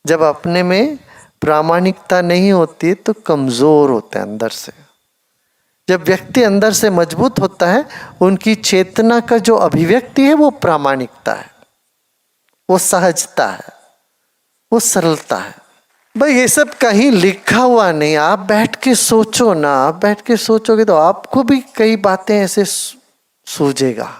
जब अपने में प्रामाणिकता नहीं होती तो कमजोर होते हैं अंदर से। जब व्यक्ति अंदर से मजबूत होता है, उनकी चेतना का जो अभिव्यक्ति है वो प्रामाणिकता है, वो सहजता है, वो सरलता है। भाई ये सब कहीं लिखा हुआ नहीं, आप बैठ के सोचो ना। आप बैठ के सोचोगे तो आपको भी कई बातें ऐसे सूझेगा।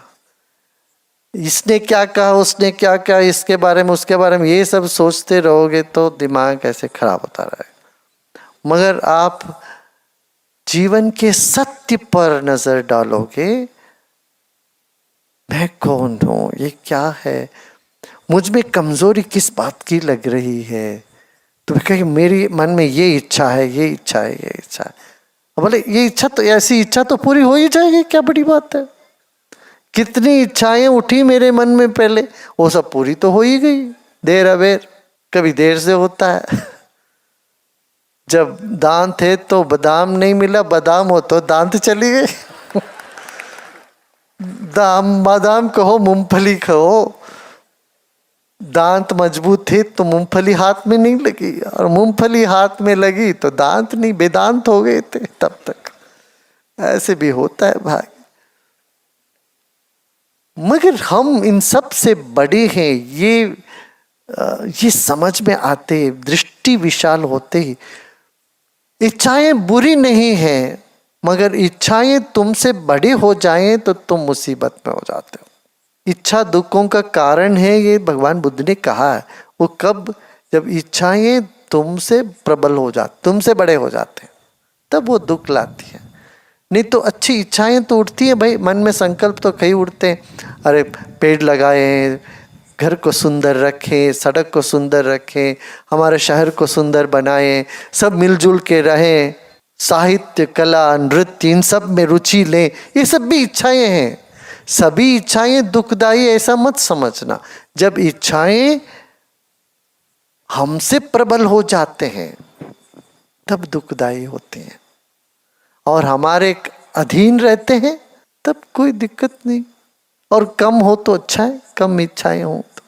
इसने क्या कहा, उसने क्या कहा, इसके बारे में उसके बारे में, ये सब सोचते रहोगे तो दिमाग ऐसे खराब होता रहेगा। मगर आप जीवन के सत्य पर नजर डालोगे, मैं कौन हूं, ये क्या है, मुझ में कमजोरी किस बात की लग रही है, तो कहीं मेरी मन में ये इच्छा है, ये इच्छा है, ये इच्छा है। बोले ये इच्छा तो, ऐसी इच्छा तो पूरी हो ही जाएगी, क्या बड़ी बात है। कितनी इच्छाएं उठी मेरे मन में पहले, वो सब पूरी तो हो ही गई, देर अबेर। कभी देर से होता है। जब दांत थे तो बादाम नहीं मिला, बादाम हो तो दांत चली गई। बादाम कहो, मूंगफली कहो, दांत मजबूत थे तो मूंगफली हाथ में नहीं लगी, और मूंगफली हाथ में लगी तो दांत नहीं, बेदांत हो गए थे तब तक। ऐसे भी होता है भाई। मगर हम इन सब से बड़े हैं, ये समझ में आते, दृष्टि विशाल होते ही। इच्छाएं बुरी नहीं हैं, मगर इच्छाएं तुमसे बड़ी हो जाएं तो तुम मुसीबत में हो जाते हो। इच्छा दुखों का कारण है, ये भगवान बुद्ध ने कहा है। वो कब, जब इच्छाएं तुमसे प्रबल हो जाती, तुमसे बड़े हो जाते हैं, तब वो दुख लाती है। नहीं तो अच्छी इच्छाएं तो उठती हैं भाई, मन में संकल्प तो कई उठते हैं। अरे पेड़ लगाएं, घर को सुंदर रखें, सड़क को सुंदर रखें, हमारे शहर को सुंदर बनाएं, सब मिलजुल के रहें, साहित्य, कला, नृत्य, इन सब में रुचि लें। ये सब भी इच्छाएं हैं। सभी इच्छाएं दुखदायी ऐसा मत समझना। जब इच्छाएं हमसे प्रबल हो जाते हैं तब दुखदायी होते हैं, और हमारे अधीन रहते हैं तब कोई दिक्कत नहीं। और कम हो तो अच्छा है, कम इच्छाएं हो तो,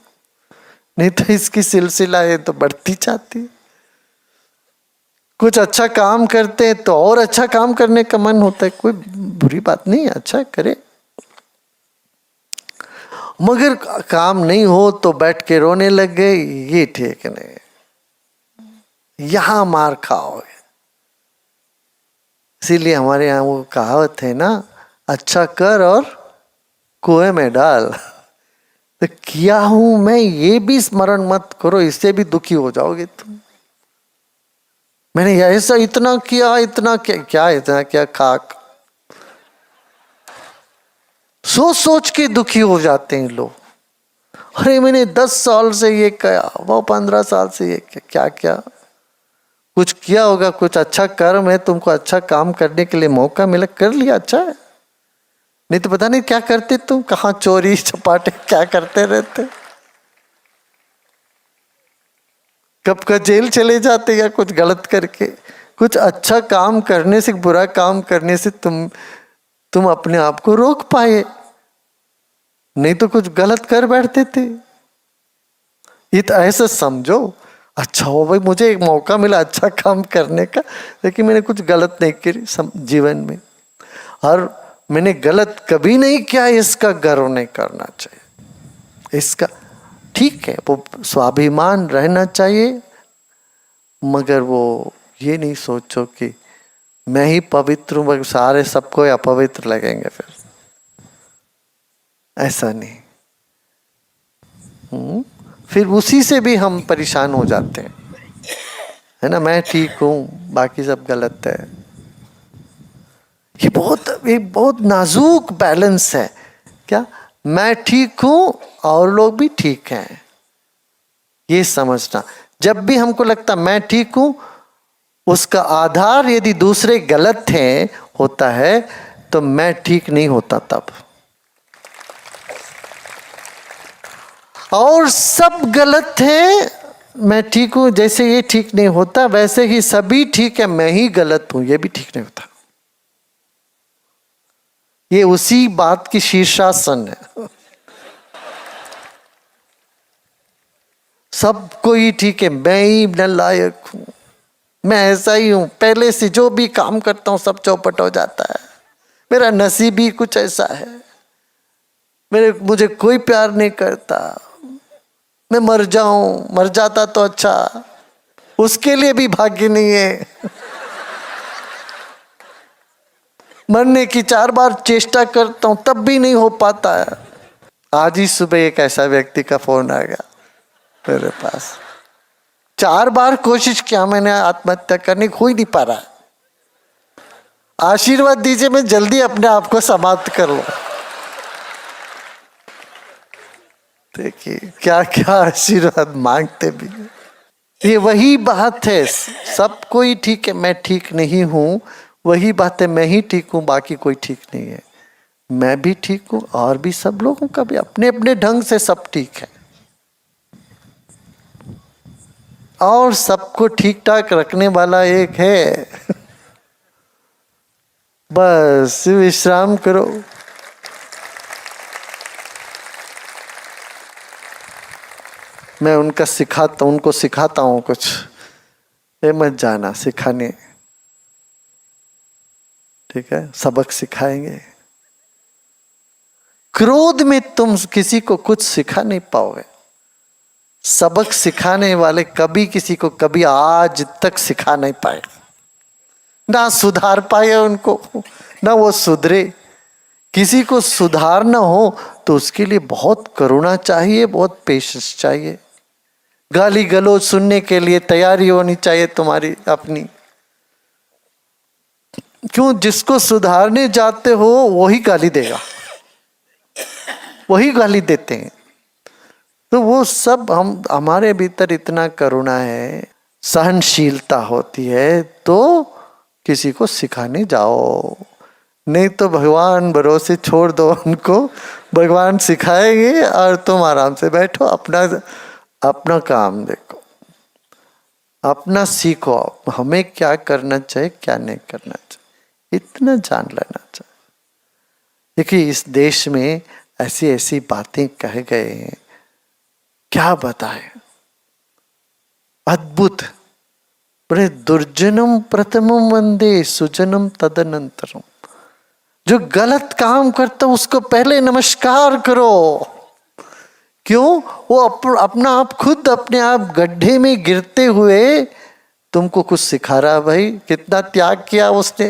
नहीं तो इसकी सिलसिला है तो बढ़ती जाती है। कुछ अच्छा काम करते हैं तो और अच्छा काम करने का मन होता है, कोई बुरी बात नहीं है, अच्छा करे। मगर काम नहीं हो तो बैठ के रोने लग गए, ये ठीक नहीं, यहां मार खाओगे। इसीलिए हमारे यहाँ वो कहावत है ना, अच्छा कर और कुएं में डाल। तो किया हूं मैं ये भी स्मरण मत करो, इससे भी दुखी हो जाओगे तुम। मैंने ऐसा इतना किया, इतना क्या इतना क्या, खाक। सोच सोच के दुखी हो जाते हैं लोग। अरे मैंने 10 साल से ये किया, वो 15 साल से ये क्या क्या कुछ किया होगा, कुछ अच्छा कर्म है, तुमको अच्छा काम करने के लिए मौका मिला, कर लिया, अच्छा है। नहीं तो पता नहीं क्या करते तुम, कहाँ चोरी चपाटे क्या करते रहते, कब का जेल चले जाते या कुछ गलत करके। कुछ अच्छा काम करने से, बुरा काम करने से तुम अपने आप को रोक पाए, नहीं तो कुछ गलत कर बैठते थे। ये तो ऐसा समझो, अच्छा हो भाई मुझे एक मौका मिला अच्छा काम करने का, लेकिन मैंने कुछ गलत नहीं करी जीवन में, और मैंने गलत कभी नहीं किया, इसका गर्व नहीं करना चाहिए। इसका ठीक है, वो स्वाभिमान रहना चाहिए, मगर वो ये नहीं सोचो कि मैं ही पवित्र हूं, सारे सबको अपवित्र लगेंगे, फिर ऐसा नहीं। फिर उसी से भी हम परेशान हो जाते हैं, है ना। मैं ठीक हूं, बाकी सब गलत है। ये बहुत नाजुक बैलेंस है। क्या मैं ठीक हूं और लोग भी ठीक हैं, ये समझना। जब भी हमको लगता मैं ठीक हूं, उसका आधार यदि दूसरे गलत हैं होता है तो मैं ठीक नहीं होता तब। और सब गलत हैं, मैं ठीक हूं, जैसे ये ठीक नहीं होता वैसे ही सभी ठीक है, मैं ही गलत हूं, ये भी ठीक नहीं होता। ये उसी बात की शीर्षासन है। सब कोई ठीक है, मैं ही नालायक हूँ, मैं ऐसा ही हूँ, पहले से जो भी काम करता हूँ सब चौपट हो जाता है, मेरा नसीब ही कुछ ऐसा है, मुझे कोई प्यार नहीं करता, मैं मर जाऊं, मर जाता तो अच्छा, उसके लिए भी भाग्य नहीं है। मरने की 4 बार चेष्टा करता हूं तब भी नहीं हो पाता है। आज ही सुबह एक ऐसा व्यक्ति का फोन आ गया मेरे पास, 4 बार कोशिश किया मैंने आत्महत्या करने, हो ही नहीं पा रहा, आशीर्वाद दीजिए मैं जल्दी अपने आप को समाप्त कर लूं। देखिए क्या क्या आशीर्वाद मांगते भी। ये वही बात है, सब कोई ठीक है, मैं ठीक नहीं हूं, वही बात है, मैं ही ठीक हूं, बाकी कोई ठीक नहीं है, मैं भी ठीक हूं और भी सब लोगों का भी अपने अपने ढंग से सब ठीक है, और सबको ठीक ठाक रखने वाला एक है। बस विश्राम करो। मैं उनको सिखाता हूँ कुछ, ये मत जाना सिखाने, ठीक है, सबक सिखाएंगे। क्रोध में तुम किसी को कुछ सिखा नहीं पाओगे, सबक सिखाने वाले कभी किसी को कभी आज तक सिखा नहीं पाए, ना सुधार पाए उनको, ना वो सुधरे। किसी को सुधारना हो तो उसके लिए बहुत करुणा चाहिए, बहुत पेशेंस चाहिए, गाली गलौज सुनने के लिए तैयारी होनी चाहिए तुम्हारी अपनी। क्यों, जिसको सुधारने जाते हो वही गाली देगा, वही गाली देते हैं। तो वो सब हमारे भीतर इतना करुणा है, सहनशीलता होती है, तो किसी को सिखाने जाओ, नहीं तो भगवान भरोसे छोड़ दो उनको, भगवान सिखाएंगे और तुम आराम से बैठो, अपना काम देखो, अपना सीखो, हमें क्या करना चाहिए क्या नहीं करना चाहिए, इतना जान लेना चाहिए। देखिए इस देश में ऐसी ऐसी बातें कहे गए हैं, क्या बताएं, अद्भुत। बड़े दुर्जनम प्रथमम वंदे सुजनम तदनंतरम, जो गलत काम करता उसको पहले नमस्कार करो। क्यों, वो अपना आप खुद अपने आप गड्ढे में गिरते हुए तुमको कुछ सिखा रहा। भाई कितना त्याग किया उसने।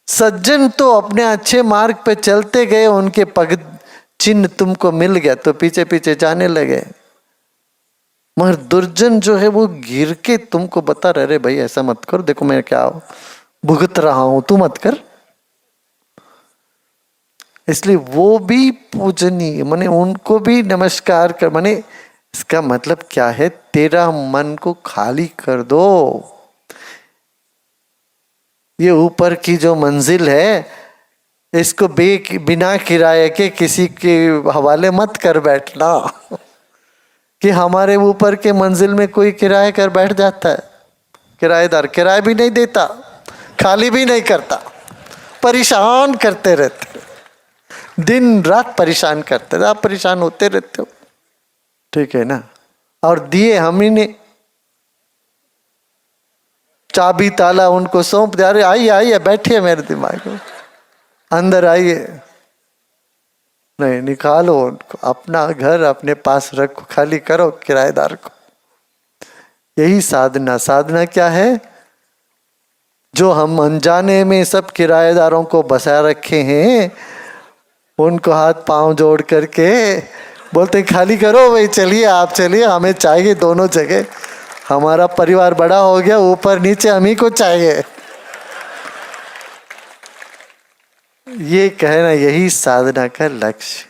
सज्जन तो अपने अच्छे मार्ग पे चलते गए, उनके पग चिन्ह तुमको मिल गया तो पीछे पीछे जाने लगे, मगर दुर्जन जो है वो गिर के तुमको बता रहे, अरे भाई ऐसा मत करो, देखो मैं क्या भुगत रहा हूं, तू मत कर। इसलिए वो भी पूजनीय, माने उनको भी नमस्कार कर, माने इसका मतलब क्या है, तेरा मन को खाली कर दो। ये ऊपर की जो मंजिल है इसको बिना किराए के किसी के हवाले मत कर बैठना कि हमारे ऊपर के मंजिल में कोई किराया कर बैठ जाता है, किराएदार किराया भी नहीं देता, खाली भी नहीं करता, परेशान करते रहते, दिन रात परेशान करते रहे, आप परेशान होते रहते हो, ठीक है ना। और दिए हम ही ने, चाबी ताला उनको सौंप दे, अरे आइए आइए बैठिए मेरे दिमाग में, अंदर आइए, नहीं निकालो उनको, अपना घर अपने पास रखो, खाली करो किराएदार को। यही साधना। साधना क्या है, जो हम अनजाने में सब किराएदारों को बसा रखे हैं, उनको हाथ पांव जोड़ करके बोलते खाली करो भाई, चलिए आप चलिए, हमें चाहिए दोनों जगह, हमारा परिवार बड़ा हो गया, ऊपर नीचे हम ही को चाहिए। ये कहना यही साधना का लक्ष्य।